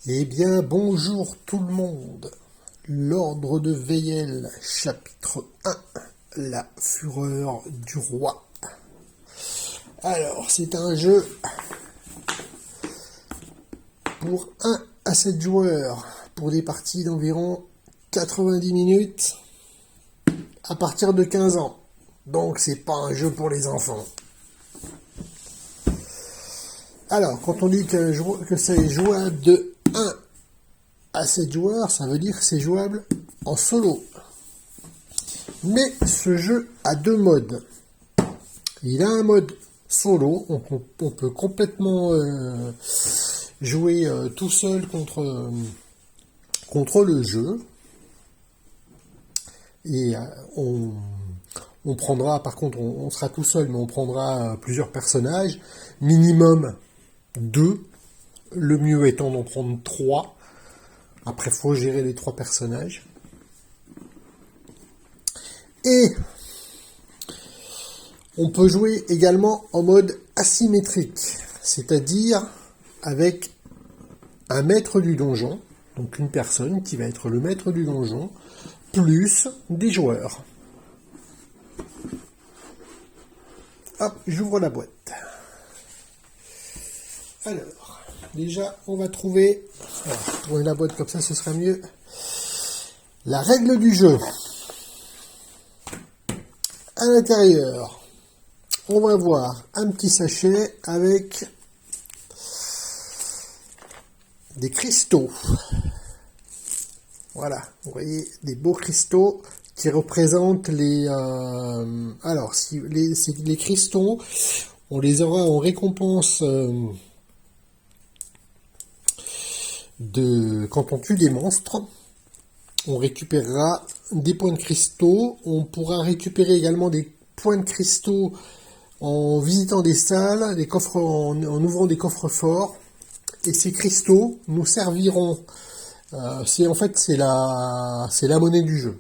Eh bien, bonjour tout le monde. L'ordre de Veyel, chapitre 1, la fureur du roi. Alors, c'est un jeu pour 1 à 7 joueurs, pour des parties d'environ 90 minutes, à partir de 15 ans. Donc, c'est pas un jeu pour les enfants. Alors, quand on dit que c'est jouable de 1 à 7 joueurs, ça veut dire que c'est jouable en solo. Mais ce jeu a deux modes. Il a un mode solo, on peut complètement jouer tout seul contre le jeu. Et on prendra, par contre, on sera tout seul, mais on prendra plusieurs personnages, minimum 2, le mieux étant d'en prendre 3. Après, il faut gérer les 3 personnages. Et on peut jouer également en mode asymétrique, c'est-à-dire avec un maître du donjon, donc une personne qui va être le maître du donjon, plus des joueurs. Hop, j'ouvre la boîte. Alors, déjà, on va trouver la boîte comme ça, ce sera mieux. La règle du jeu. À l'intérieur, on va voir un petit sachet avec des cristaux. Voilà, vous voyez des beaux cristaux qui représentent les... alors, si les cristaux, on les aura en récompense quand on tue des monstres. On récupérera des points de cristaux. On pourra récupérer également des points de cristaux en visitant des salles, des coffres, en ouvrant des coffres forts. Et ces cristaux nous serviront. C'est la monnaie du jeu.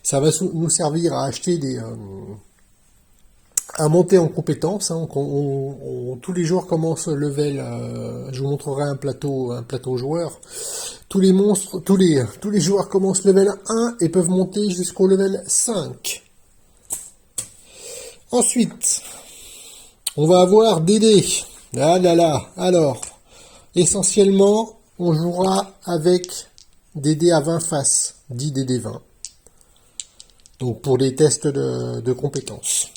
Ça va nous servir à acheter à monter en compétences. Hein. Tous les joueurs commencent level. Je vous montrerai un plateau joueur. Tous les monstres, tous les joueurs commencent level 1 et peuvent monter jusqu'au level 5. Ensuite, on va avoir des dés. Ah là là. Alors, essentiellement, on jouera avec des dés à 20 faces, 10 dés 20. Donc pour des tests de compétences.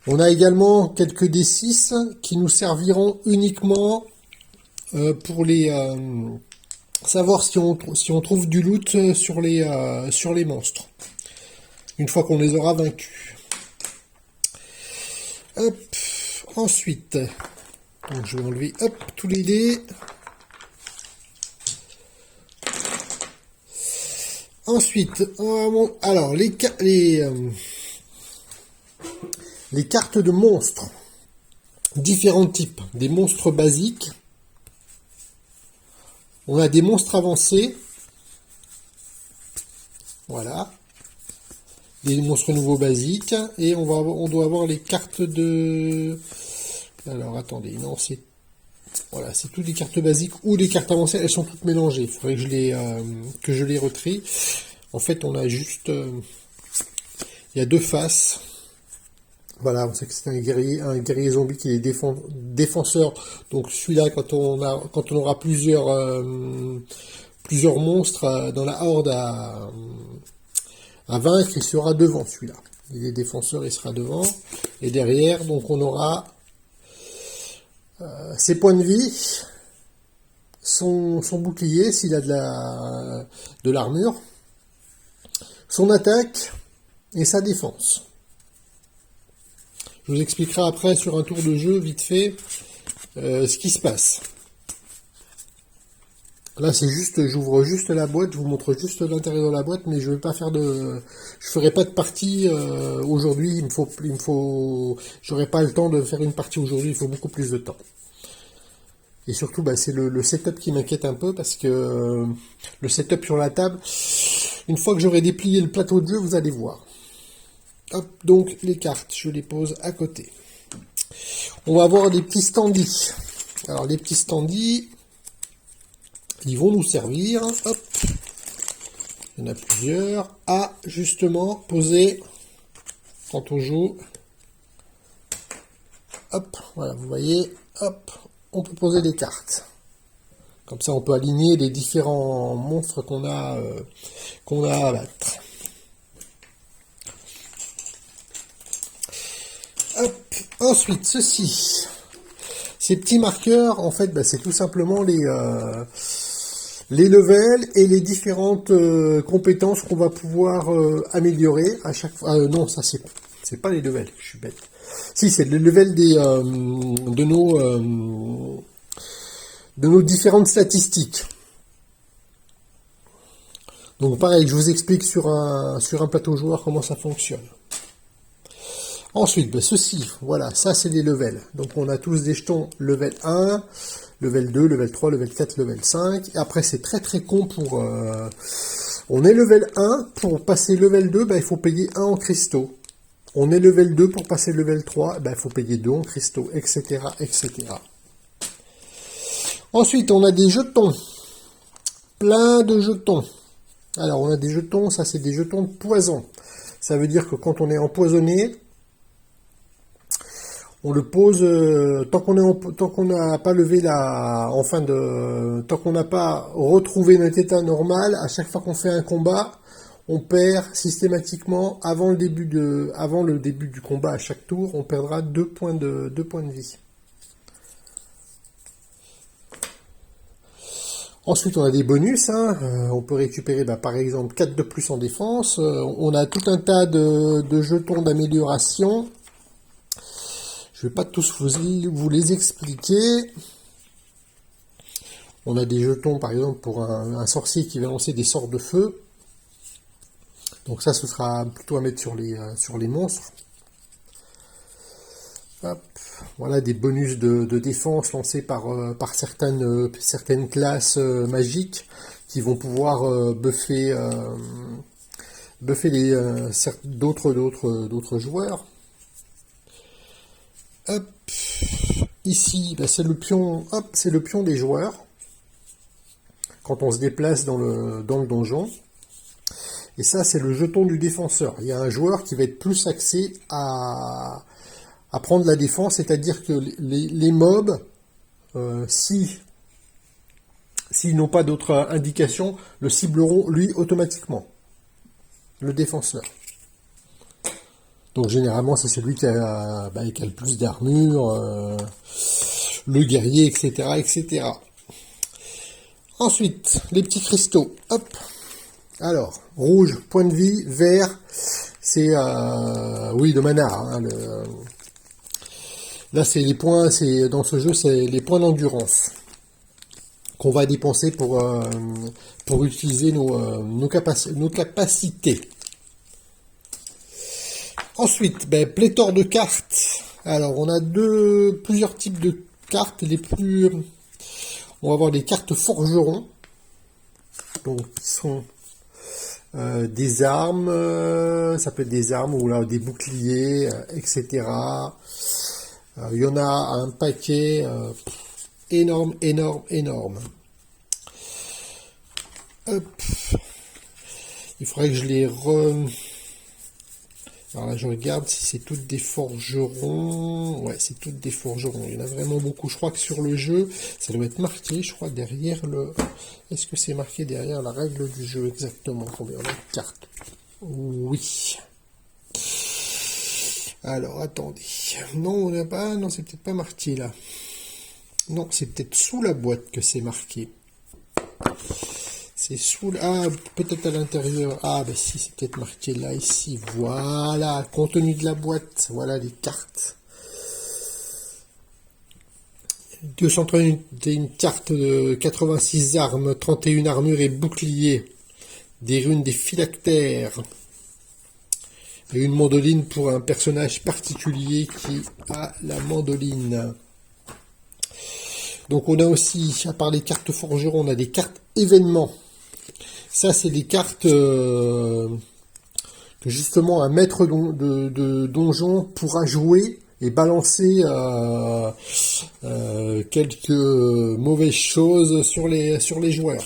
On a également quelques D6 qui nous serviront uniquement pour les savoir si on trouve du loot sur les monstres. Une fois qu'on les aura vaincus. Hop. Ensuite, donc je vais enlever tous les dés. Ensuite, alors les cartes de monstres, différents types, des monstres basiques, on a des monstres avancés, voilà, des monstres nouveaux basiques, et on doit avoir les cartes de, alors attendez, non c'est, voilà, c'est toutes les cartes basiques ou les cartes avancées, elles sont toutes mélangées, il faudrait que je les retrie. En fait, on a juste, il y a deux faces. Voilà, on sait que c'est un guerrier zombie qui est défenseur. Donc celui-là, quand on aura plusieurs monstres dans la horde à vaincre, il sera devant celui-là. Il est défenseur, il sera devant. Et derrière, donc on aura ses points de vie, son bouclier s'il a de l'armure, son attaque et sa défense. Je vous expliquerai après sur un tour de jeu, vite fait, ce qui se passe. Là, c'est juste, j'ouvre juste la boîte, je vous montre juste l'intérieur de la boîte, mais je vais pas faire je ferai pas de partie aujourd'hui. J'aurai pas le temps de faire une partie aujourd'hui. Il faut beaucoup plus de temps. Et surtout, c'est le setup qui m'inquiète un peu parce que le setup sur la table, une fois que j'aurai déplié le plateau de jeu, vous allez voir. Hop, donc les cartes, je les pose à côté. On va avoir des petits standees. Alors les petits standees, qui vont nous servir, hop, il y en a plusieurs, à justement poser quand on joue. Hop, voilà, vous voyez, hop, on peut poser des cartes. Comme ça, on peut aligner les différents monstres qu'on a à abattre. Hop, ensuite, ceci. Ces petits marqueurs, en fait, c'est tout simplement les levels et les différentes compétences qu'on va pouvoir améliorer à chaque fois. Non, ça c'est pas les levels, je suis bête. Si, c'est le level de nos différentes statistiques. Donc pareil, je vous explique sur un plateau joueur comment ça fonctionne. Ensuite, ceci, voilà, ça c'est les levels. Donc on a tous des jetons level 1, level 2, level 3, level 4, level 5. Et après c'est très très con pour... on est level 1, pour passer level 2, il faut payer 1 en cristaux. On est level 2, pour passer level 3, il faut payer 2 en cristaux, etc. etc. Ensuite, on a des jetons. Plein de jetons. Alors, on a des jetons, ça c'est des jetons de poison. Ça veut dire que quand on est empoisonné, on le pose tant qu'on n'a pas levé tant qu'on n'a pas retrouvé notre état normal. À chaque fois qu'on fait un combat, on perd systématiquement avant le début du combat. À chaque tour, on perdra 2 points de vie. Ensuite, on a des bonus. On peut récupérer, par exemple, 4 de plus en défense. On a tout un tas de jetons d'amélioration. Je ne vais pas tous vous les expliquer. On a des jetons, par exemple, pour un sorcier qui va lancer des sorts de feu. Donc ça, ce sera plutôt à mettre sur les monstres. Hop. Voilà des bonus de défense lancés par certaines classes magiques qui vont pouvoir buffer d'autres joueurs. Hop. Ici, c'est le pion. Hop, c'est le pion des joueurs. Quand on se déplace dans le donjon. Et ça, c'est le jeton du défenseur. Il y a un joueur qui va être plus axé à prendre la défense, c'est-à-dire que les mobs, s'ils n'ont pas d'autres indications, le cibleront lui automatiquement. Le défenseur. Donc généralement, c'est celui qui a le plus d'armure, le guerrier, etc., etc. Ensuite, les petits cristaux. Hop. Alors, rouge, point de vie, vert, c'est de mana. Là, c'est les points, dans ce jeu, c'est les points d'endurance qu'on va dépenser pour utiliser nos capacités. Ensuite, pléthore de cartes. Alors, on a plusieurs types de cartes. On va avoir des cartes forgerons, donc qui sont des armes, ça peut être des armes ou là des boucliers, etc. Il y en a un paquet énorme. Hop. Il faudrait que je les Alors là, je regarde si c'est toutes des forgerons. Ouais, c'est toutes des forgerons. Il y en a vraiment beaucoup. Je crois que sur le jeu, ça doit être marqué, je crois, derrière le... Est-ce que c'est marqué derrière la règle du jeu exactement? Combien on a de cartes? Oui. Alors, attendez. Non, on n'a pas... Non, c'est peut-être pas marqué, là. Non, c'est peut-être sous la boîte que c'est marqué. C'est sous... Ah, peut-être à l'intérieur. Ah, si, c'est peut-être marqué là, ici. Voilà, contenu de la boîte. Voilà les cartes. 231 cartes de 86 armes, 31 armures et boucliers. Des runes des phylactères. Et une mandoline pour un personnage particulier qui a la mandoline. Donc on a aussi, à part les cartes forgerons, on a des cartes événements. Ça, c'est des cartes que justement un maître de donjon pourra jouer et balancer quelques mauvaises choses sur les joueurs.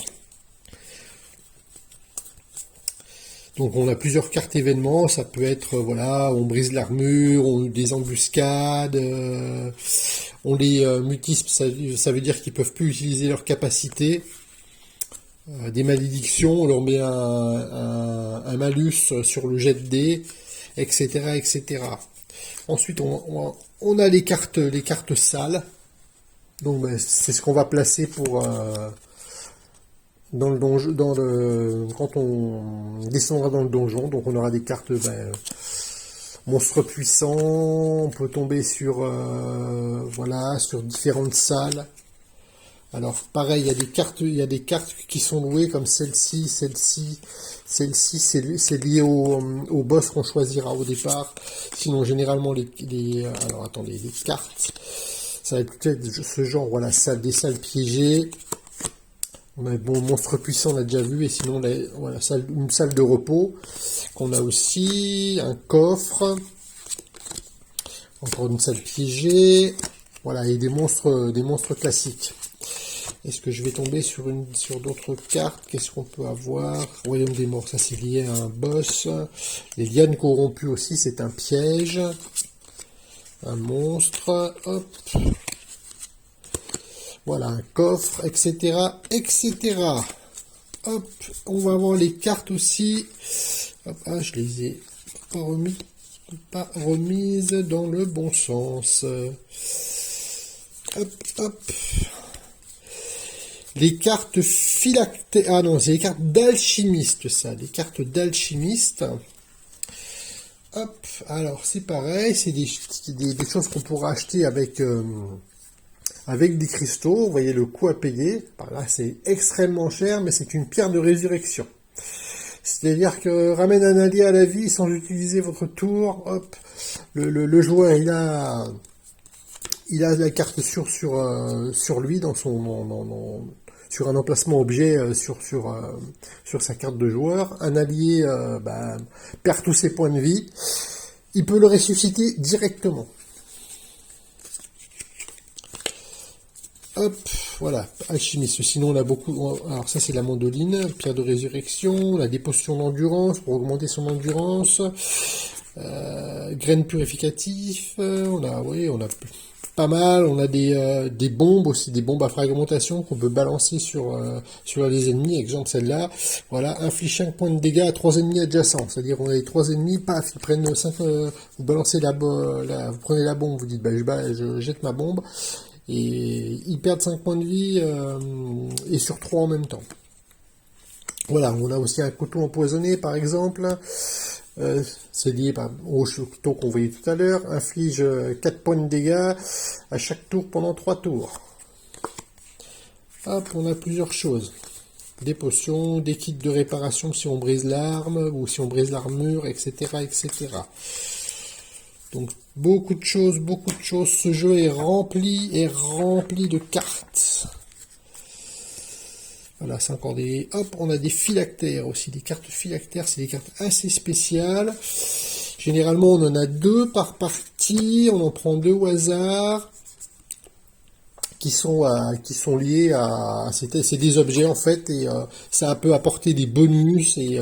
Donc on a plusieurs cartes événements, ça peut être, voilà, on brise l'armure, on des embuscades, on les mutisme, ça veut dire qu'ils peuvent plus utiliser leurs capacités. Des malédictions, on leur met un malus sur le jet de dés, etc., etc. Ensuite, on a les cartes sales. Donc ben, c'est ce qu'on va placer pour dans le donjon, quand on descendra dans le donjon. Donc on aura des cartes monstres puissants. On peut tomber sur voilà, sur différentes salles. Alors pareil, il y a des cartes qui sont louées comme celle-ci, c'est lié au boss qu'on choisira au départ. Sinon généralement alors attendez, les cartes, ça va être peut-être ce genre, voilà, des salles piégées. On a bon, monstre puissant, on l'a déjà vu, et sinon voilà, une salle de repos qu'on a aussi, un coffre, encore une salle piégée, voilà, et des monstres classiques. Est-ce que je vais tomber sur d'autres cartes? Qu'est-ce qu'on peut avoir? Royaume des morts, ça c'est lié à un boss. Les lianes corrompues aussi, c'est un piège. Un monstre. Hop. Voilà, un coffre, etc. etc. Hop, on va avoir les cartes aussi. Hop, ah, je les ai pas remises dans le bon sens. Hop, hop. Les cartes phylactères. Ah non, c'est les cartes d'alchimiste, ça. Les cartes d'alchimiste. Hop, alors c'est pareil, c'est des choses qu'on pourra acheter avec des cristaux. Vous voyez le coût à payer. Par là, c'est extrêmement cher, mais c'est une pierre de résurrection. C'est-à-dire que ramène un allié à la vie sans utiliser votre tour. Hop, le joueur, il a la carte sur lui dans sur un emplacement objet sur sa carte de joueur. Un allié perd tous ses points de vie. Il peut le ressusciter directement. Hop, voilà, alchimiste. Sinon, on a beaucoup. Alors, ça, c'est la mandoline, pierre de résurrection. On a des potions d'endurance pour augmenter son endurance. Graines purificatives. On a pas mal. On a des bombes aussi, des bombes à fragmentation qu'on peut balancer sur les ennemis. Exemple, celle-là. Voilà, inflige 5 points de dégâts à 3 ennemis adjacents. C'est-à-dire, on a les 3 ennemis, paf, ils prennent 5. Vous balancez vous prenez la bombe, vous dites, je jette ma bombe. Et ils perdent 5 points de vie et sur 3 en même temps. Voilà, on a aussi un couteau empoisonné par exemple. C'est lié au couteau qu'on voyait tout à l'heure. Inflige 4 points de dégâts à chaque tour pendant 3 tours. Hop, on a plusieurs choses. Des potions, des kits de réparation si on brise l'arme ou si on brise l'armure, etc. etc. Donc beaucoup de choses. Ce jeu est rempli de cartes. Voilà, c'est encore des... Hop, on a des phylactères aussi. Des cartes phylactères, c'est des cartes assez spéciales. Généralement, on en a 2 par partie. On en prend 2 au hasard. Qui sont liés à... C'est des objets, en fait. Et ça peut apporter des bonus. Et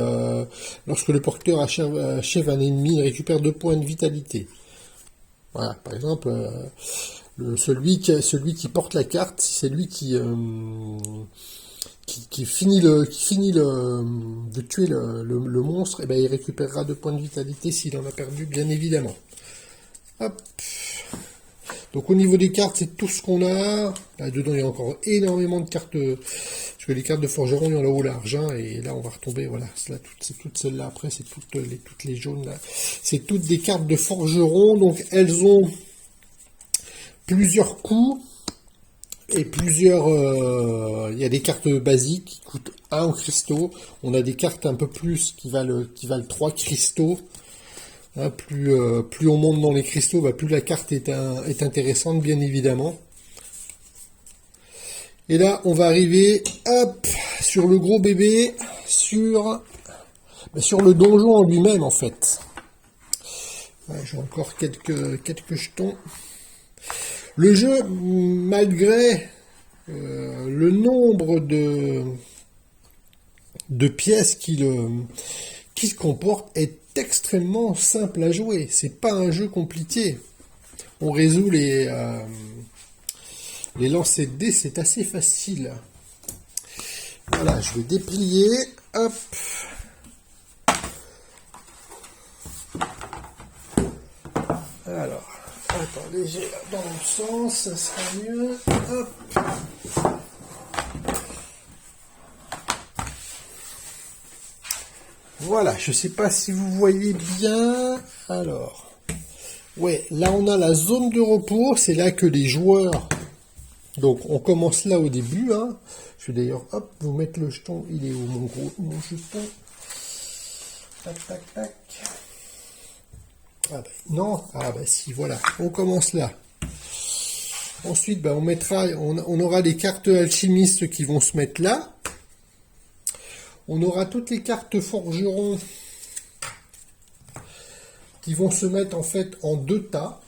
lorsque le porteur achève un ennemi, il récupère 2 points de vitalité. Voilà, par exemple, celui qui porte la carte, si c'est lui qui finit de tuer le monstre, et ben il récupérera 2 points de vitalité s'il en a perdu, bien évidemment. Hop. Donc au niveau des cartes, c'est tout ce qu'on a. Là-dedans, il y a encore énormément de cartes, parce que les cartes de forgeron, il y en a au large, hein, et là on va retomber, voilà, c'est toutes celles-là, après c'est toutes les jaunes là. C'est toutes des cartes de forgeron, donc elles ont plusieurs coups, et il y a des cartes basiques qui coûtent 1 en cristaux, on a des cartes un peu plus qui valent 3 cristaux. Hein, plus on monte dans les cristaux, plus la carte est intéressante, bien évidemment. Et là, on va arriver, hop, sur le gros bébé, sur le donjon en lui-même, en fait. Ouais, j'ai encore quelques jetons. Le jeu, malgré le nombre de pièces qu'il comporte, est extrêmement simple à jouer. C'est pas un jeu compliqué. On résout les lancers de dés, c'est assez facile. Voilà, je vais déplier. Hop. Alors, attendez, j'ai dans l'autre sens, ça sera mieux. Hop. Voilà, je sais pas si vous voyez bien. Alors, ouais, là on a la zone de repos, c'est là que les joueurs. Donc on commence là au début. Hein. Je vais d'ailleurs, hop, vous mettre le jeton. Il est où mon jeton? Tac, tac, tac. Ah ben, non, ah ben si, voilà, on commence là. Ensuite, ben, on aura les cartes alchimistes qui vont se mettre là. On aura toutes les cartes forgerons qui vont se mettre en fait en deux tas.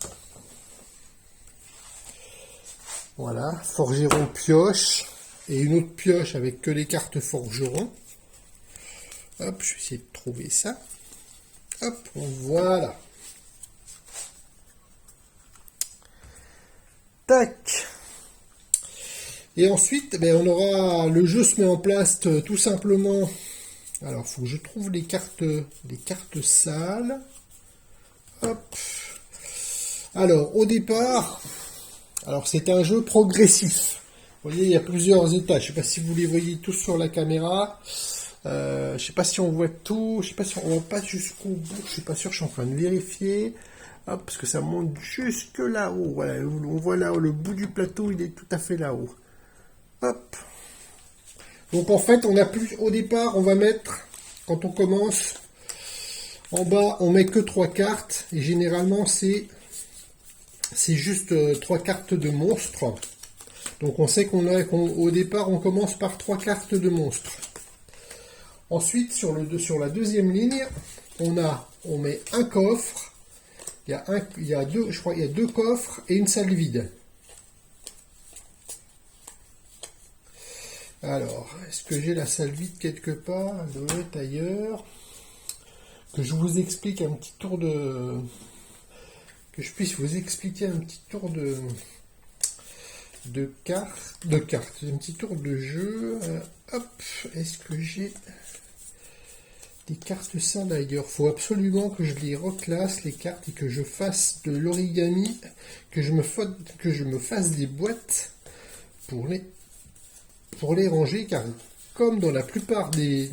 Voilà, forgeron pioche et une autre pioche avec que les cartes forgerons. Hop, je vais essayer de trouver ça. Hop, voilà. Tac. Et ensuite, ben, le jeu se met en place tout simplement. Alors, il faut que je trouve les cartes sales. Hop. Alors, au départ, c'est un jeu progressif. Vous voyez, il y a plusieurs étages. Je ne sais pas si vous les voyez tous sur la caméra. Je ne sais pas si on voit tout. Je ne sais pas si on voit pas jusqu'au bout. Je ne suis pas sûr. Je suis en train de vérifier. Hop, parce que ça monte jusque là-haut. Voilà, on voit là le bout du plateau, il est tout à fait là-haut. Hop. Donc en fait, au départ, on va mettre, quand on commence, en bas, on met que 3 cartes. Et généralement, c'est juste 3 cartes de monstres. Donc on sait qu'au départ, on commence par 3 cartes de monstres. Ensuite, sur la deuxième ligne, on met un coffre. Il y a deux coffres et une salle vide. Alors, est-ce que j'ai la salle vide quelque part? Elle doit être ailleurs. Que je vous explique un petit tour de... Que je puisse vous expliquer un petit tour de cartes. Un petit tour de jeu. Hop, est-ce que j'ai des cartes sales ailleurs? Il faut absolument que je les reclasse, les cartes, et que je fasse de l'origami, que je me fasse des boîtes pour les ranger, car comme dans la plupart des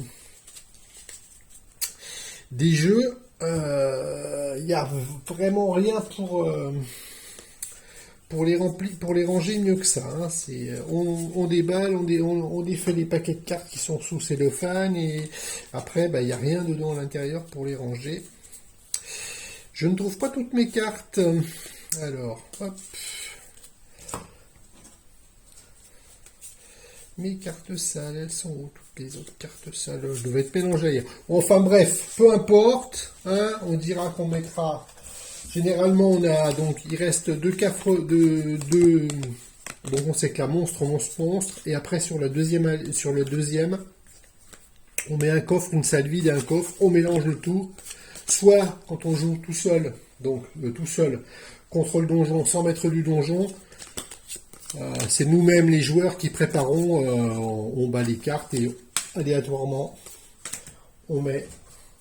jeux, il n'y a vraiment rien pour les ranger mieux que ça. Hein. On déballe, on défait les paquets de cartes qui sont sous cellophane, et après, il n'y a rien dedans à l'intérieur pour les ranger. Je ne trouve pas toutes mes cartes. Alors, hop. Mes cartes sales, elles sont où toutes les autres cartes sales? Je devais être mélangé ailleurs. Enfin bref, peu importe. Hein, on dira qu'on mettra... Généralement, il reste deux coffres, donc on sait que la monstre, et après sur le deuxième, on met un coffre, une salle vide et un coffre, on mélange le tout, soit quand on joue tout seul, contre le donjon, sans maître du donjon, c'est nous-mêmes les joueurs qui préparons, on bat les cartes et aléatoirement, on met,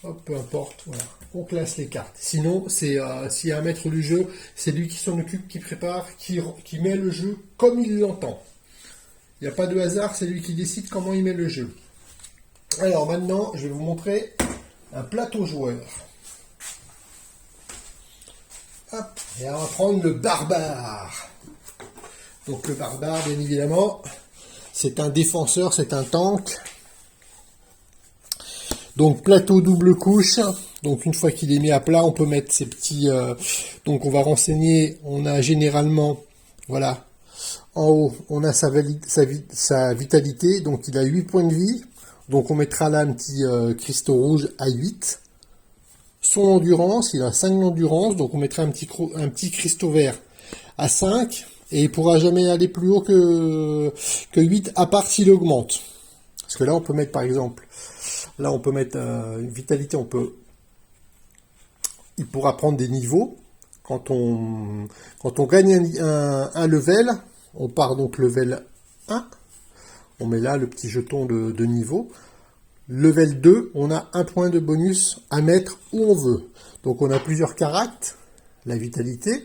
hop, peu importe, voilà. On classe les cartes. Sinon, s'il y a un maître du jeu, c'est lui qui s'en occupe, qui prépare, qui met le jeu comme il l'entend. Il n'y a pas de hasard, c'est lui qui décide comment il met le jeu. Alors maintenant, je vais vous montrer un plateau joueur. Hop, et on va prendre le barbare. Donc le barbare, bien évidemment, c'est un défenseur, c'est un tank. Donc plateau double couche. Donc une fois qu'il est mis à plat, on peut mettre ces petits... donc on va renseigner, on a généralement, voilà, en haut, on a sa vitalité, donc il a 8 points de vie. Donc on mettra là un petit cristaux rouge à 8. son endurance, il a 5 d'endurance, donc on mettrait un petit cristaux vert à 5, et il pourra jamais aller plus haut que 8, à part s'il augmente. Parce que là, on peut mettre, par exemple, là, on peut mettre une vitalité, il pourra prendre des niveaux. Quand on gagne un level, on part donc level 1, on met là le petit jeton de niveau. Level 2, on a un point de bonus à mettre où on veut. Donc on a plusieurs caractères, la vitalité,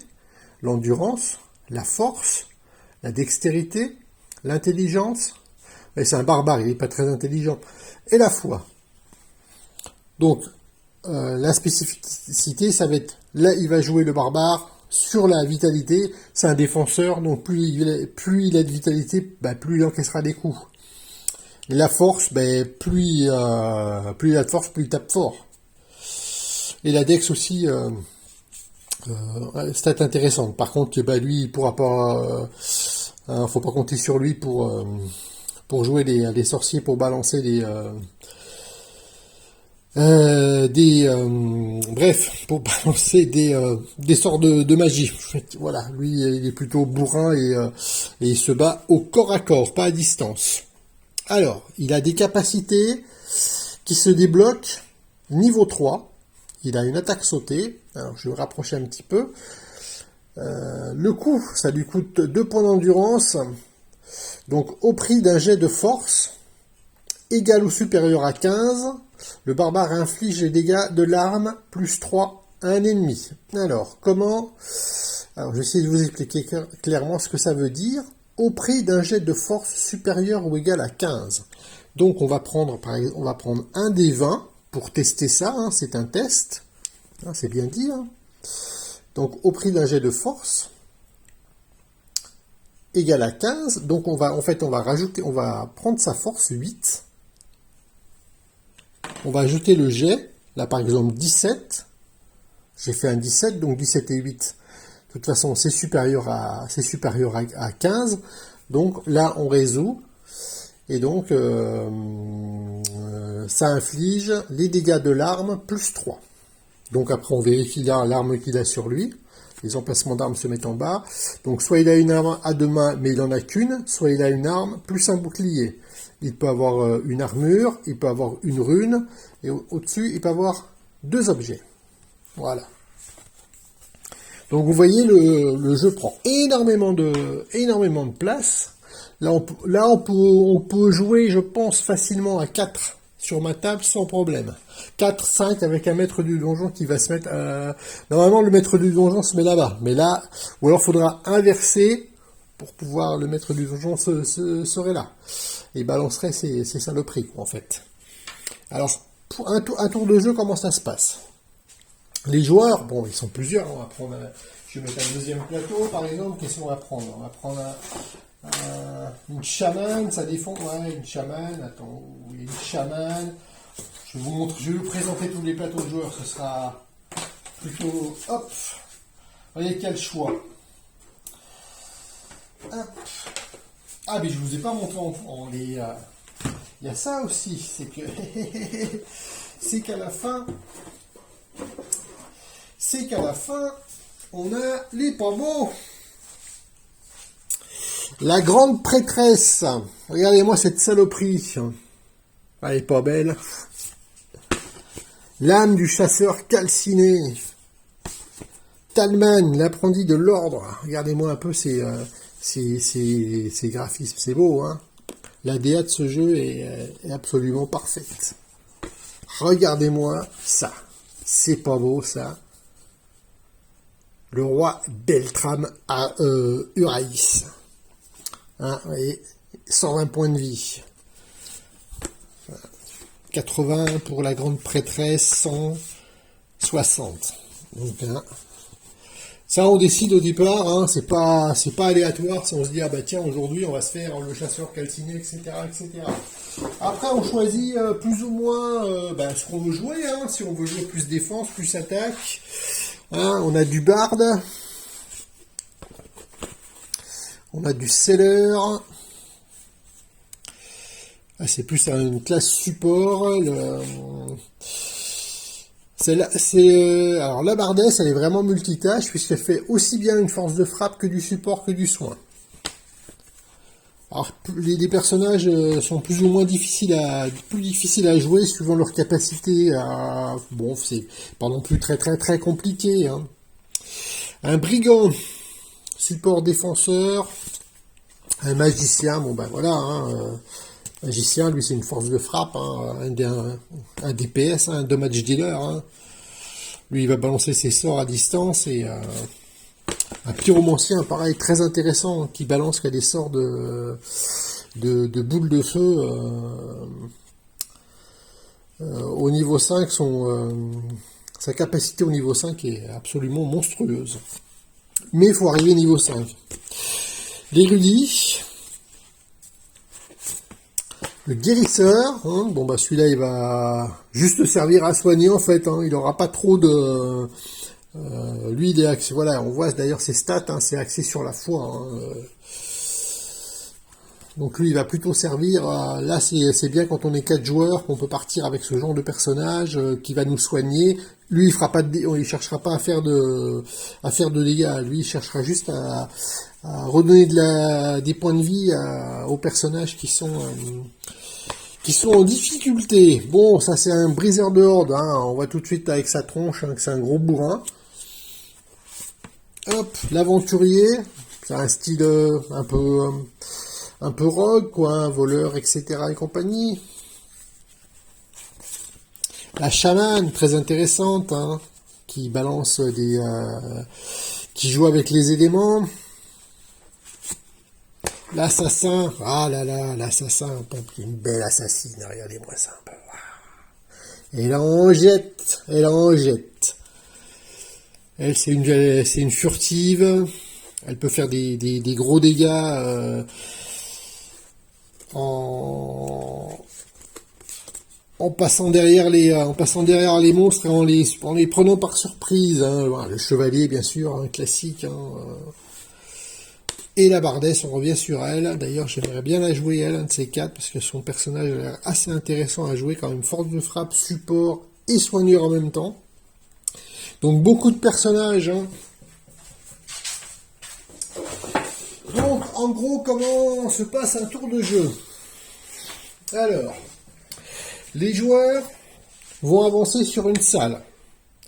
l'endurance, la force, la dextérité, l'intelligence, et c'est un barbare, il n'est pas très intelligent, et la foi. Donc la spécificité, ça va être, là il va jouer le barbare sur la vitalité, c'est un défenseur, donc plus il a de vitalité, plus il encaissera des coups. Et la force, plus il a de force, plus il tape fort. Et la dex aussi, stat intéressante. Par contre, lui, il pourra pas, faut pas compter sur lui pour jouer les sorciers, pour balancer bref, pour balancer des sorts de magie. Voilà, lui, il est plutôt bourrin et il se bat au corps à corps, pas à distance. Alors, il a des capacités qui se débloquent niveau 3. Il a une attaque sautée. Alors, je vais me rapprocher un petit peu. Le coup, ça lui coûte 2 points d'endurance. Donc, au prix d'un jet de force égal ou supérieur à 15, le barbare inflige les dégâts de l'arme plus 3 à un ennemi. Alors, comment? Alors, je vais essayer de vous expliquer clairement ce que ça veut dire. Au prix d'un jet de force supérieur ou égal à 15. Donc on va prendre un des 20 pour tester ça, hein, c'est un test, hein, c'est bien dit. Hein. Donc au prix d'un jet de force égal à 15, donc on va prendre sa force 8, on va ajouter le jet, là par exemple 17, j'ai fait un 17, donc 17 et 8. De toute façon, c'est supérieur à 15. Donc là, on résout. Et donc, ça inflige les dégâts de l'arme plus 3. Donc après, on vérifie l'arme qu'il a sur lui. Les emplacements d'armes se mettent en bas. Donc soit il a une arme à deux mains, mais il n'en a qu'une. Soit il a une arme plus un bouclier. Il peut avoir une armure, il peut avoir une rune. Et au-dessus, il peut avoir 2 objets. Voilà. Donc vous voyez, le jeu prend énormément de place. Là, on peut jouer, je pense, facilement à 4 sur ma table sans problème. 4, 5 avec un maître du donjon qui va se mettre... Normalement, le maître du donjon se met là-bas. Mais là, ou alors faudra inverser pour pouvoir... Le maître du donjon serait là. Et balancerait ses saloperies, en fait. Alors, pour un tour de jeu, comment ça se passe? Les joueurs, bon, ils sont plusieurs. On va prendre, je vais mettre un deuxième plateau, par exemple. Qu'est-ce qu'on va prendre? On va prendre une chamane, ça défend. Ouais, une chamane. Attends, oui, une chamane. Je vais vous présenter tous les plateaux de joueurs. Ce sera plutôt. Hop. Voyez quel choix. Hop. Ah, mais je vous ai pas montré il y a ça aussi, c'est que c'est qu'à la fin. On a les pas beaux. La grande prêtresse. Regardez-moi cette saloperie. Elle est pas belle. L'âme du chasseur calciné. Talman, l'apprenti de l'ordre. Regardez-moi un peu ces graphismes. C'est beau, hein. La DA de ce jeu est absolument parfaite. Regardez-moi ça. C'est pas beau, ça. Le roi Beltram à Uraïs. Hein, vous voyez, 120 points de vie. 80 pour la grande prêtresse, 160. Donc, hein, ça, on décide au départ, hein, c'est pas aléatoire, si on se dit, ah bah tiens, aujourd'hui, on va se faire le chasseur calciné, etc., etc. Après, on choisit plus ou moins ce qu'on veut jouer, hein, si on veut jouer plus défense, plus attaque. Hein, on a du barde, on a du seller. Ah, c'est plus une classe support. Alors la Bardesse, elle est vraiment multitâche puisqu'elle fait aussi bien une force de frappe que du support que du soin. Alors les personnages sont plus ou moins plus difficiles à jouer suivant leur capacité à... Bon, c'est pas non plus très très très compliqué. Hein. Un brigand, support défenseur. Un magicien, bon ben voilà, hein, magicien, lui c'est une force de frappe, hein, un DPS, hein, un damage dealer. Hein. Lui il va balancer ses sorts à distance et un pyromancien, pareil, très intéressant, qui balance des sorts de boules de feu au niveau 5. Sa capacité au niveau 5 est absolument monstrueuse. Mais il faut arriver au niveau 5. L'érudit, le guérisseur, hein, bon bah celui-là il va juste servir à soigner en fait, hein, il n'aura pas trop de... lui il est axé, voilà, on voit d'ailleurs ses stats, hein, c'est axé sur la foi. Hein, donc lui il va plutôt servir, là c'est bien quand on est 4 joueurs qu'on peut partir avec ce genre de personnage qui va nous soigner. Lui il fera pas il cherchera pas à faire de dégâts, lui il cherchera juste à redonner des points de vie aux personnages qui sont en difficulté. Bon, ça c'est un briseur de horde, hein. On voit tout de suite avec sa tronche hein, que c'est un gros bourrin. Hop, l'aventurier, c'est un style un peu rogue, quoi, un voleur, etc. et compagnie. La chamane, très intéressante, hein, qui balance qui joue avec les éléments. L'assassin, ah là là, l'assassin, une belle assassine, regardez-moi ça un peu. Et là on jette, Elle, c'est une furtive, elle peut faire des gros dégâts en passant derrière les monstres et en les prenant par surprise. Hein. Voilà, le chevalier, bien sûr, un classique. Hein. Et la Bardesse, on revient sur elle. D'ailleurs, j'aimerais bien la jouer, elle, un de ces quatre, parce que son personnage a l'air assez intéressant à jouer, quand même force de frappe, support et soigneur en même temps. Donc, beaucoup de personnages. Hein. Donc, en gros, comment se passe un tour de jeu? Alors, les joueurs vont avancer sur une salle.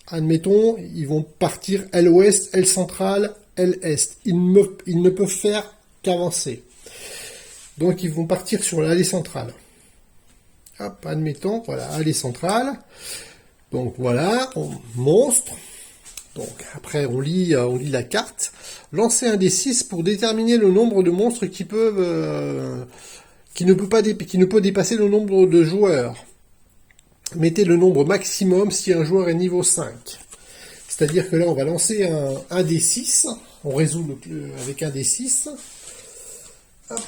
Admettons, ils vont partir aile ouest, aile centrale, aile est. Ils ne peuvent faire qu'avancer. Donc ils vont partir sur l'allée centrale. Hop, admettons, voilà, allée centrale. Donc voilà, monstre. Donc après on lit la carte. Lancez un des 6 pour déterminer le nombre de monstres qui ne peut dépasser le nombre de joueurs. Mettez le nombre maximum si un joueur est niveau 5. C'est-à-dire que là, on va lancer un D6. On résout avec un D6. Hop,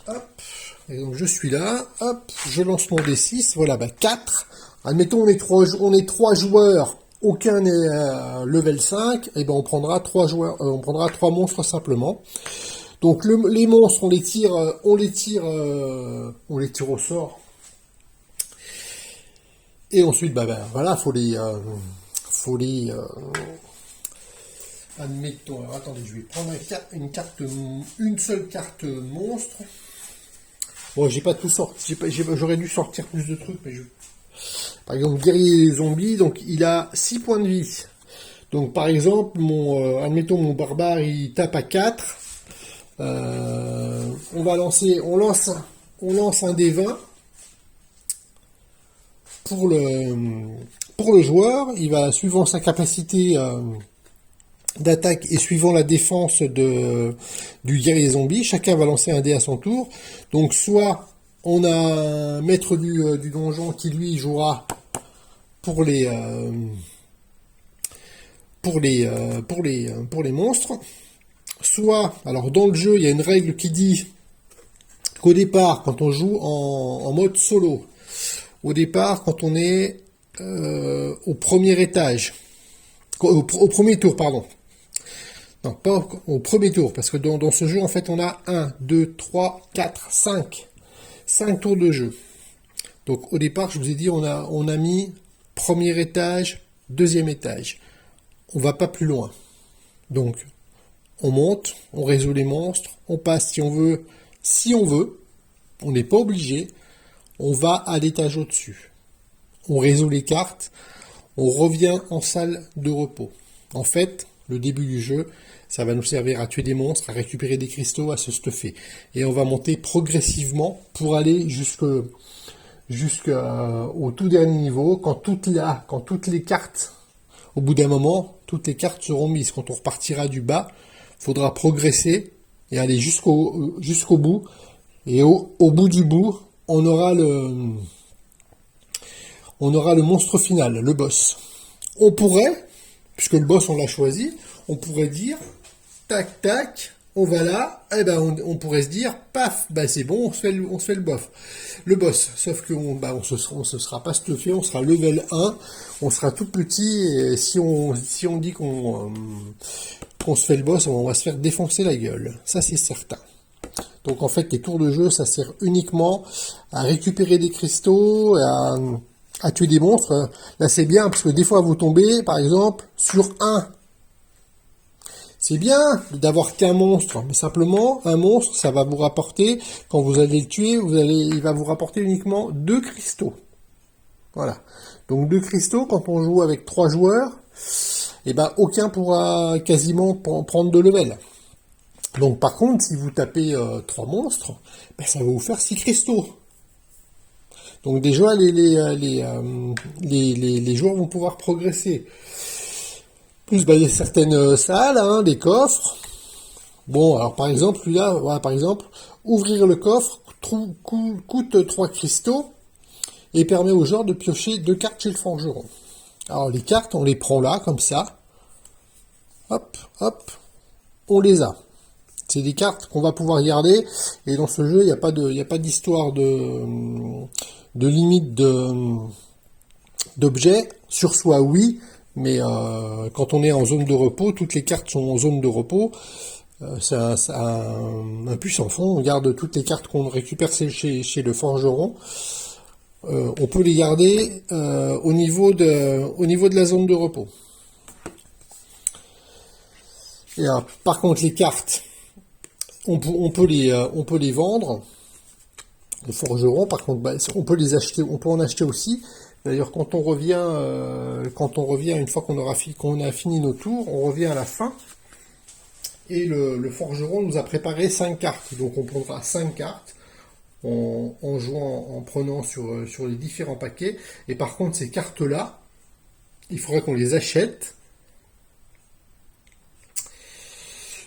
hop. Et donc, je suis là. Hop, je lance mon D6. Voilà, 4. Admettons, on est 3 joueurs. Aucun n'est level 5. Et ben, on prendra 3 joueurs. On prendra 3 monstres simplement. Donc, les monstres, on les tire au sort. Et ensuite, voilà, faut les admettons. Alors attendez, je vais prendre une seule carte monstre. Bon, j'ai pas tout sorti. J'aurais dû sortir plus de trucs, mais par exemple, guerrier zombie, donc il a 6 points de vie. Donc par exemple, admettons mon barbare, il tape à 4. On lance un dé 20. Pour le joueur, il va, suivant sa capacité d'attaque et suivant la défense du guerrier zombie, chacun va lancer un dé à son tour. Donc soit on a un maître du donjon qui lui jouera pour les monstres. Soit, alors dans le jeu, il y a une règle qui dit qu'au départ, quand on joue en mode solo, au départ, quand on est au premier étage, au premier tour, pardon. Non, pas au premier tour, parce que dans ce jeu, en fait, on a 1, 2, 3, 4, 5. 5 tours de jeu. Donc, au départ, je vous ai dit, on a mis premier étage, Deuxième étage. On va pas plus loin. Donc, on monte, on résout les monstres, on passe si on veut, on n'est pas obligé, on va à l'étage au-dessus. On résout les cartes, on revient en salle de repos. En fait, le début du jeu, ça va nous servir à tuer des monstres, à récupérer des cristaux, à se stuffer. Et on va monter progressivement pour aller jusqu'au tout dernier niveau, quand toutes les cartes, au bout d'un moment, toutes les cartes seront mises. Quand on repartira du bas, il faudra progresser et aller jusqu'au bout. Et au bout du bout, on aura le monstre final, le boss. On pourrait, puisque le boss on l'a choisi, on pourrait dire, tac tac, on va là, et ben on pourrait se dire, paf, ben c'est bon, on se fait le boss. Sauf qu'on se sera pas stuffé, on sera level 1, on sera tout petit, et si on dit qu'on se fait le boss, on va se faire défoncer la gueule. Ça c'est certain. Donc en fait, les tours de jeu, ça sert uniquement à récupérer des cristaux, à tuer des monstres. Là c'est bien, parce que des fois vous tombez, par exemple, sur un. C'est bien d'avoir qu'un monstre, mais simplement, un monstre, ça va vous rapporter, quand vous allez le tuer, il va vous rapporter uniquement 2 cristaux. Voilà. Donc 2 cristaux, quand on joue avec 3 joueurs, eh ben aucun pourra quasiment prendre de level. Donc par contre, si vous tapez 3 monstres, ben, ça va vous faire 6 cristaux. Donc déjà, les joueurs vont pouvoir progresser. Plus, il y a certaines salles, des coffres. Bon, alors par exemple, celui-là, voilà, par exemple, ouvrir le coffre coûte 3 cristaux et permet aux joueurs de piocher 2 cartes chez le forgeron. Alors les cartes, on les prend là, comme ça. Hop, hop, on les a. C'est des cartes qu'on va pouvoir garder, et dans ce jeu, il n'y a pas d'histoire de limite d'objets. Sur soi, oui, mais quand on est en zone de repos, toutes les cartes sont en zone de repos. C'est un puissant fond. On garde toutes les cartes qu'on récupère chez le forgeron. On peut les garder au niveau de la zone de repos. Et, par contre, les cartes, on peut les vendre au forgeron. Par contre, on peut les acheter, on peut en acheter aussi. D'ailleurs, quand on revient, une fois qu'on a fini nos tours, on revient à la fin. Et le forgeron nous a préparé 5 cartes. Donc on prendra 5 cartes en jouant, en prenant sur les différents paquets. Et par contre, ces cartes-là, il faudrait qu'on les achète.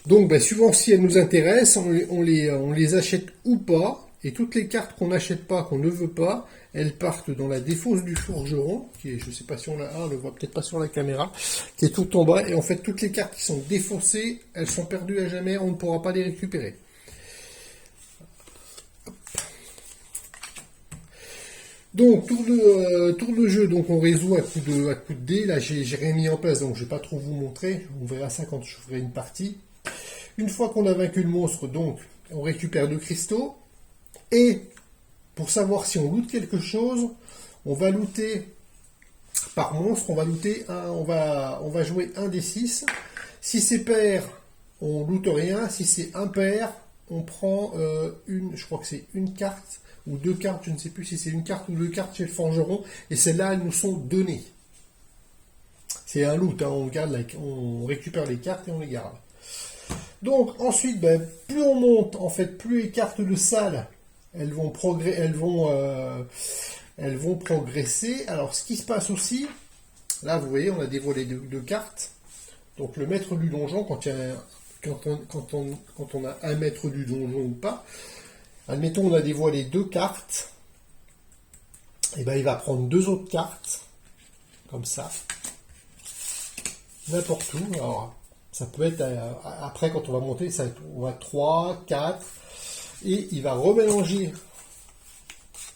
Donc, suivant si elles nous intéressent, on les achète ou pas. Et toutes les cartes qu'on n'achète pas, qu'on ne veut pas, elles partent dans la défausse du forgeron, qui est, je ne sais pas si on le voit peut-être pas sur la caméra, qui est tout en bas. Et en fait, toutes les cartes qui sont défaussées, elles sont perdues à jamais, on ne pourra pas les récupérer. Donc, tour de jeu, donc on résout à coup de dés. Là, j'ai rien mis en place, donc je ne vais pas trop vous montrer. On verra ça quand je ferai une partie. Une fois qu'on a vaincu le monstre, donc, on récupère 2 cristaux. Et pour savoir si on loot quelque chose, on va looter par monstre, on va jouer un des 6. Si c'est pair, on loot rien. Si c'est impair, on prend je crois que c'est une carte ou 2 cartes, je ne sais plus si c'est une carte ou 2 cartes chez le forgeron, et celles-là, elles nous sont données. C'est un loot, on récupère les cartes et on les garde. Donc ensuite, plus on monte, en fait, plus les cartes de salle, elles vont progresser. Alors ce qui se passe aussi, là vous voyez, on a dévoilé 2 cartes. Donc le maître du donjon, quand on a un maître du donjon ou pas, admettons on a dévoilé 2 cartes, et il va prendre 2 autres cartes, comme ça, n'importe où. Alors ça peut être, après quand on va monter, on va 3, 4, et il va remélanger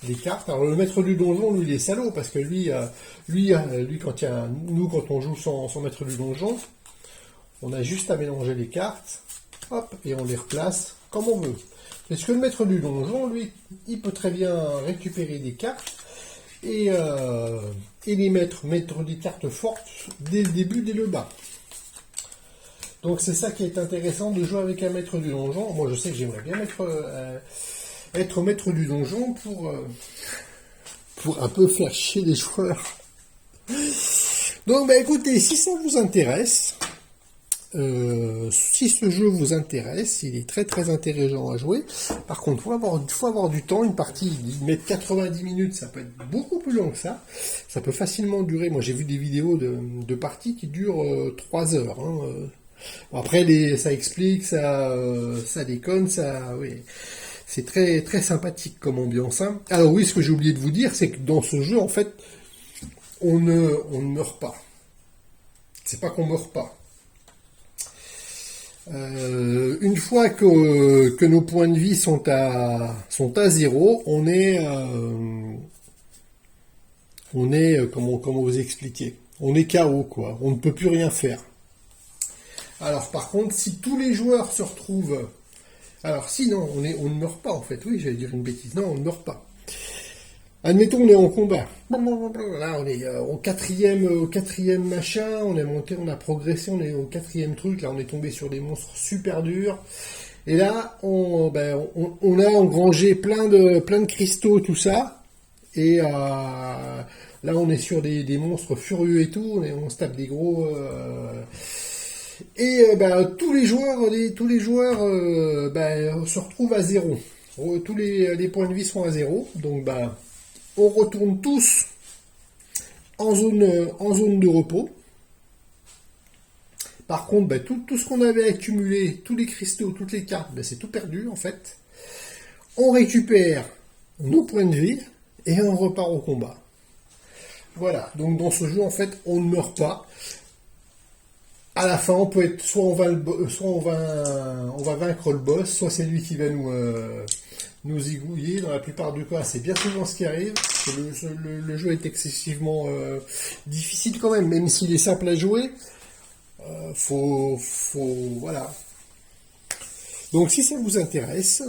les cartes. Alors le maître du donjon, lui, il est salaud, parce que lui quand on joue son maître du donjon, on a juste à mélanger les cartes, hop, et on les replace comme on veut. Parce que le maître du donjon, lui, il peut très bien récupérer des cartes et les mettre des cartes fortes dès le début, dès le bas. Donc c'est ça qui est intéressant de jouer avec un maître du donjon. Moi je sais que j'aimerais bien être maître du donjon pour un peu faire chier les joueurs. Donc bah écoutez, si ça vous intéresse, si ce jeu vous intéresse, il est très très intéressant à jouer. Par contre, faut avoir du temps. Une partie, mettre 90 minutes, ça peut être beaucoup plus long que ça. Ça peut facilement durer. Moi, j'ai vu des vidéos de parties qui durent 3 heures. Hein. Bon, après, ça explique, ça déconne, oui. C'est très très sympathique comme ambiance. Hein. Alors oui, ce que j'ai oublié de vous dire, c'est que dans ce jeu, en fait, on ne meurt pas. C'est pas qu'on meurt pas. Une fois que nos points de vie sont à 0, on est comment vous expliquer, on est KO quoi, on ne peut plus rien faire. Alors par contre, si tous les joueurs se retrouvent, alors sinon on ne meurt pas en fait. Oui, j'allais dire une bêtise. Non, on ne meurt pas. Admettons, on est en combat. Là, on est au quatrième machin, on est monté, on a progressé, on est au 4e truc. Là, on est tombé sur des monstres super durs. Et là, on a engrangé plein de cristaux, tout ça. Et là, on est sur des monstres furieux et tout. On se tape des gros. Tous les joueurs se retrouvent à 0. Tous les points de vie sont à 0. Donc, on retourne tous en zone de repos. Par contre, tout ce qu'on avait accumulé, tous les cristaux, toutes les cartes, c'est tout perdu en fait. On récupère nos points de vie et on repart au combat. Voilà, donc dans ce jeu en fait, on ne meurt pas. À la fin, on peut être soit on va vaincre le boss, soit c'est lui qui va nous zigouiller. Dans la plupart du cas, c'est bien souvent ce qui arrive. Le jeu est excessivement difficile quand même s'il est simple à jouer. Voilà. Donc si ça vous intéresse,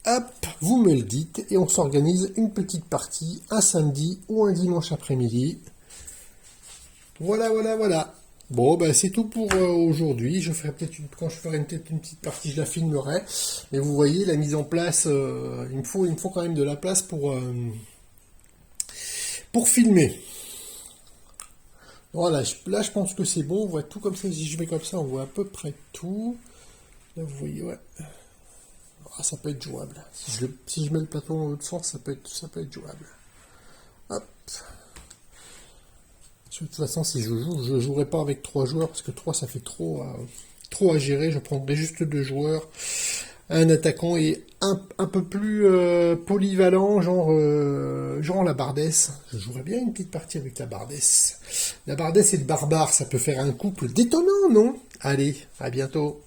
hop, vous me le dites et on s'organise une petite partie un samedi ou un dimanche après-midi. Voilà. Bon, c'est tout pour aujourd'hui. Je ferai quand je ferai peut-être une petite partie, je la filmerai. Mais vous voyez, la mise en place, il me faut quand même de la place pour filmer. Voilà, là, je pense que c'est bon. On voit tout comme ça. Si je mets comme ça, on voit à peu près tout. Là, vous voyez, ouais. Ah, ça peut être jouable. Si je mets le plateau dans l'autre sens, ça peut être jouable. Hop. De toute façon, si je joue, je ne jouerai pas avec 3 joueurs, parce que 3, ça fait trop à gérer. Je prendrai juste 2 joueurs, un attaquant et un peu plus polyvalent, genre la Bardesse. Je jouerais bien une petite partie avec la Bardesse. La Bardesse et le Barbare, ça peut faire un couple détonnant, non? Allez, à bientôt.